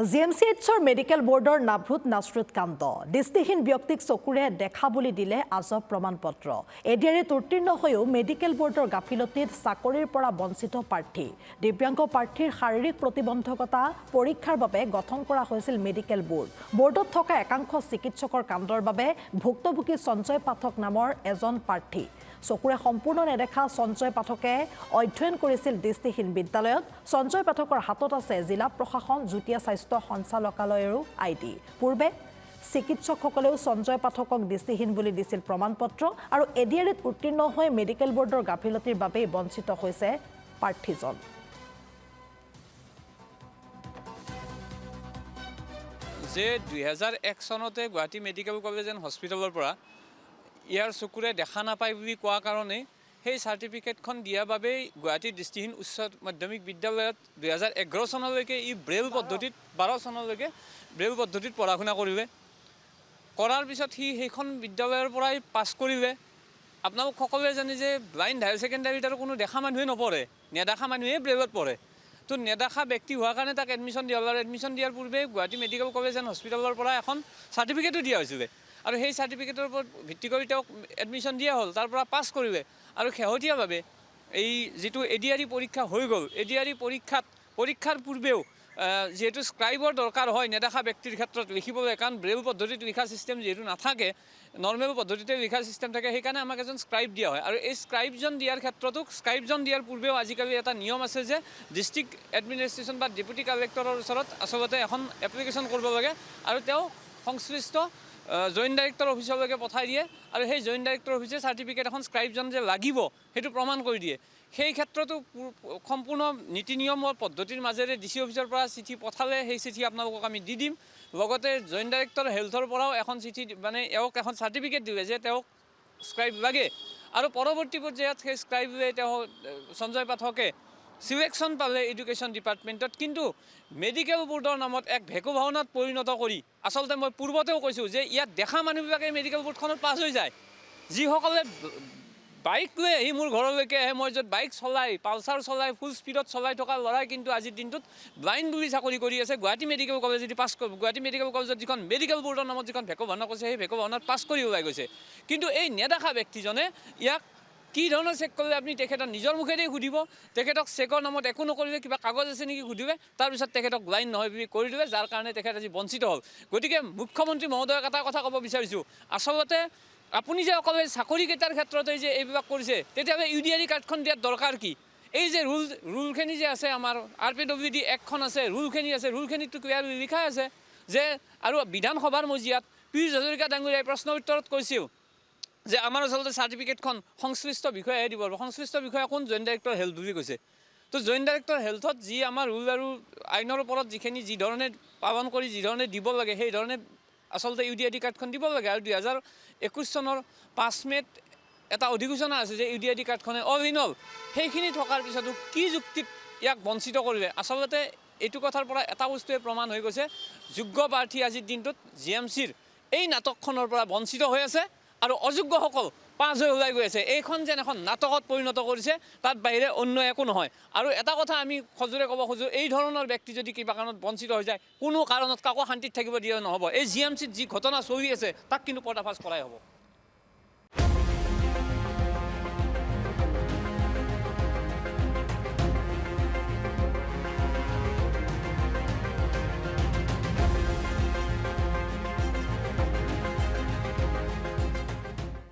জিএমচিএইচৰ medical বোৰ্ডৰ নাভ্ৰুত নাছৰুত কাণ্ড দৃষ্টিহীন ব্যক্তিক চকুৰে দেখা বুলি দিলে আজব প্ৰমাণপত্ৰ এডিআৰিত উত্তীৰ্ণ হৈও মেডিকেল বোৰ্ডৰ গাফিলতিত চাকৰিৰ পৰা বঞ্চিত প্ৰাৰ্থী দিব্যাংগ প্ৰাৰ্থীৰ শাৰীৰিক প্ৰতিবন্ধকতা পৰীক্ষাৰ বাবে গঠন কৰা হৈছিল মেডিকেল বোৰ্ডত থকা একাংশ চিকিৎসকৰ কাণ্ডৰ বাবে ভুক্তভোগী সঞ্জয় পাঠক নামৰ এজন প্ৰাৰ্থী চকুৰে সম্পূৰ্ণ নেদেখা সঞ্জয় পাঠকে অধ্যয়ন কৰিছিল দৃষ্টিহীন বিদ্যালয়ত সঞ্জয় পাঠকৰ হাতত আছে জিলা প্ৰশাসন যুটীয়া স্বাস্থ্য সঞ্চালকালয়ৰো আইডি পূৰ্বে চিকিৎসকসকলেও সঞ্জয় পাঠকক দৃষ্টিহীন বুলি দিছিল প্ৰমাণপত্ৰ আৰু এডিআৰিত উত্তীৰ্ণ হৈ মেডিকেল বোৰ্ডৰ গাফিলতিৰ বাবে বঞ্চিত হৈছে প্ৰাৰ্থীজন যে 2001 চনতে গুৱাহাটী মেডিকেল কলেজ এণ্ড হস্পিটেলৰ পৰা ইয়াৰ চকুৰে দেখা নাপায় বুলি কোৱা কাৰণে সেই চাৰ্টিফিকেটখন দিয়াৰ বাবেই গুৱাহাটীৰ দৃষ্টিহীন উচ্চ মাধ্যমিক বিদ্যালয়ত 2011 চনলৈকে ই ব্ৰেইল পদ্ধতিত 12 চনলৈকে ব্ৰেইল পদ্ধতিত পঢ়া শুনা কৰিলে কৰাৰ পিছত সেইখন বিদ্যালয়ৰ পৰাই পাছ কৰিলে আপোনালোক সকলোৱে জানে যে ব্লাইণ্ড হায়াৰ ছেকেণ্ডাৰীত আৰু কোনো দেখা মানুহে নপঢ়ে নেদেখা মানুহে ব্ৰেইলত পঢ়ে তো নেদেখা ব্যক্তি হোৱাৰ কাৰণে তাক এডমিশ্যন দিয়া হ'ল আৰু এডমিশ্যন দিয়াৰ পূৰ্বে গুৱাহাটী মেডিকেল কলেজ এণ্ড হস্পিটেলৰ পৰা এখন চাৰ্টিফিকেটো দিয়া হৈছিলে আৰু সেই চাৰ্টিফিকেটৰ ওপৰত ভিত্তি কৰি তেওঁক এডমিশ্যন দিয়া হ'ল তাৰ পৰা পাছ কৰিলে আৰু শেহতীয়াভাৱে এই যিটো এডিআৰি পৰীক্ষা হৈ গ'ল এডিআৰি পৰীক্ষাৰ পূৰ্বেও যিহেতু স্ক্ৰাইবৰ দৰকাৰ হয় নেদেখা ব্যক্তিৰ ক্ষেত্ৰত লিখিবলৈ কাৰণ ব্ৰেইল পদ্ধতিত লিখা ছিষ্টেম যিহেতু নাথাকে নৰ্মেল পদ্ধতিতে লিখা ছিষ্টেম থাকে সেইকাৰণে আমাক এজন স্ক্ৰাইব দিয়া হয় আৰু এই স্ক্ৰাইবজন দিয়াৰ ক্ষেত্ৰতো স্ক্ৰাইবজন দিয়াৰ পূৰ্বেও আজিকালি এটা নিয়ম আছে যে ডিষ্ট্ৰিক্ট এডমিনিষ্ট্ৰেশ্যন বা ডেপুটি কালেক্টৰৰ ওচৰত আচলতে এখন এপ্লিকেশ্যন কৰিব লাগে আৰু তেওঁ সংশ্লিষ্ট জইণ্ট ডাইৰেক্টৰ অফিচলৈকে পঠাই দিয়ে আৰু সেই জইণ্ট ডাইৰেক্টৰ অফিচে চাৰ্টিফিকেট এখন স্ক্ৰাইবজন যে লাগিব সেইটো প্ৰমাণ কৰি দিয়ে সেই ক্ষেত্ৰতো সম্পূৰ্ণ নীতি নিয়মৰ পদ্ধতিৰ মাজেৰে ডিচি অফিচৰ পৰা চিঠি পঠালে সেই চিঠি আপোনালোকক আমি দি দিম লগতে জইণ্ট ডাইৰেক্টৰ হেল্থৰ পৰাও এখন চিঠি মানে এওঁক এখন চাৰ্টিফিকেট দিলে যে তেওঁক স্ক্ৰাইব লাগে আৰু পৰৱৰ্তী পৰ্যায়ত সেই স্ক্ৰাইবে তেওঁ সঞ্জয় পাঠকে সিলেকশ্যন পালে এডুকেশ্যন ডিপাৰ্টমেণ্টত কিন্তু মেডিকেল বোৰ্ডৰ নামত এক ভেকু ভাওনাত পৰিণত কৰি আচলতে মই পূৰ্বতেও কৈছোঁ যে ইয়াত দেখা মানুহবিলাকে মেডিকেল বোৰ্ডখনত পাছ হৈ যায় যিসকলে বাইক লৈ আহি মোৰ ঘৰলৈকে আহে মই য'ত বাইক চলাই পালচাৰ চলাই ফুল স্পীডত চলাই থকা ল'ৰাই কিন্তু আজিৰ দিনটোত ব্লাইণ্ড বুলি চাকৰি কৰি আছে গুৱাহাটী মেডিকেল কলেজ যদি পাছ কৰিব গুৱাহাটী মেডিকেল কলেজত যিখন মেডিকেল বোৰ্ডৰ নামত যিখন ভেকু ভাওনা কৰিছে সেই ভেকু ভাওনাত পাছ কৰি ওলাই গৈছে কিন্তু এই নেদেখা ব্যক্তিজনে ইয়াক কি ধৰণৰ চেক কৰিলে আপুনি তেখেতক নিজৰ মুখেদি সুধিব তেখেতক চেকৰ নামত একো নকৰিলে কিবা কাগজ আছে নেকি সুধিলে তাৰপিছত তেখেতক ব্লাইণ্ড নহয় বুলি কৰি দিলে যাৰ কাৰণে তেখেত আজি বঞ্চিত হ'ল গতিকে মুখ্যমন্ত্ৰী মহোদয়ক এটা কথা ক'ব বিচাৰিছোঁ আচলতে আপুনি যে অকল চাকৰিকেইটাৰ ক্ষেত্ৰতে যে এইবিলাক কৰিছে তেতিয়াহ'লে ইউডিআৰি কাৰ্ডখন দিয়াৰ দৰকাৰ কি এই যে ৰুলখিনি যে আছে আমাৰ RPWD এক্টখন আছে ৰুলখিনিতো ক্লিয়াৰলি লিখা আছে যে আৰু বিধানসভাৰ মজিয়াত পীযুষ হাজৰিকা ডাঙৰীয়াই প্ৰশ্ন উত্তৰত কৈছিল যে আমাৰ আচলতে চাৰ্টিফিকেটখন সংশ্লিষ্ট বিষয়াই দিব সংশ্লিষ্ট বিষয়া কোন জইণ্ট ডাইৰেক্টৰ হেল্থ বুলি কৈছে তো জইণ্ট ডাইৰেক্টৰ হেল্থত যি আমাৰ ৰুল আৰু আইনৰ ওপৰত যিখিনি যি ধৰণে পালন কৰি যি ধৰণে দিব লাগে সেই ধৰণে আচলতে ইউডিআইডি কাৰ্ডখন দিব লাগে আৰু 2021 চনৰ 5 মে'ত এটা অধিসূচনা আছে যে ইউডিআইডি কাৰ্ডখনে অৰিজিনেল সেইখিনি থকাৰ পিছতো কি যুক্তিত ইয়াক বঞ্চিত কৰিলে আচলতে এইটো কথাৰ পৰা এটা বস্তুৱে প্ৰমাণ হৈ গৈছে যোগ্য প্ৰাৰ্থী আজিৰ দিনটোত জিএমচিৰ এই নাটকখনৰ পৰা বঞ্চিত হৈ আছে আৰু অযোগ্যসকল পাছ হৈ ওলাই গৈ আছে এইখন যেন এখন নাটকত পৰিণত কৰিছে তাত বাহিৰে অন্য একো নহয় আৰু এটা কথা আমি সজোৰে ক'ব খোজোঁ এই ধৰণৰ ব্যক্তি যদি কিবা কাৰণত বঞ্চিত হৈ যায় কোনো কাৰণত কাকো শান্তিত থাকিব দিয়া নহ'ব এই জিএমচিত যি ঘটনা চলি আছে তাক কিন্তু পৰ্দাফাছ কৰাই হ'ব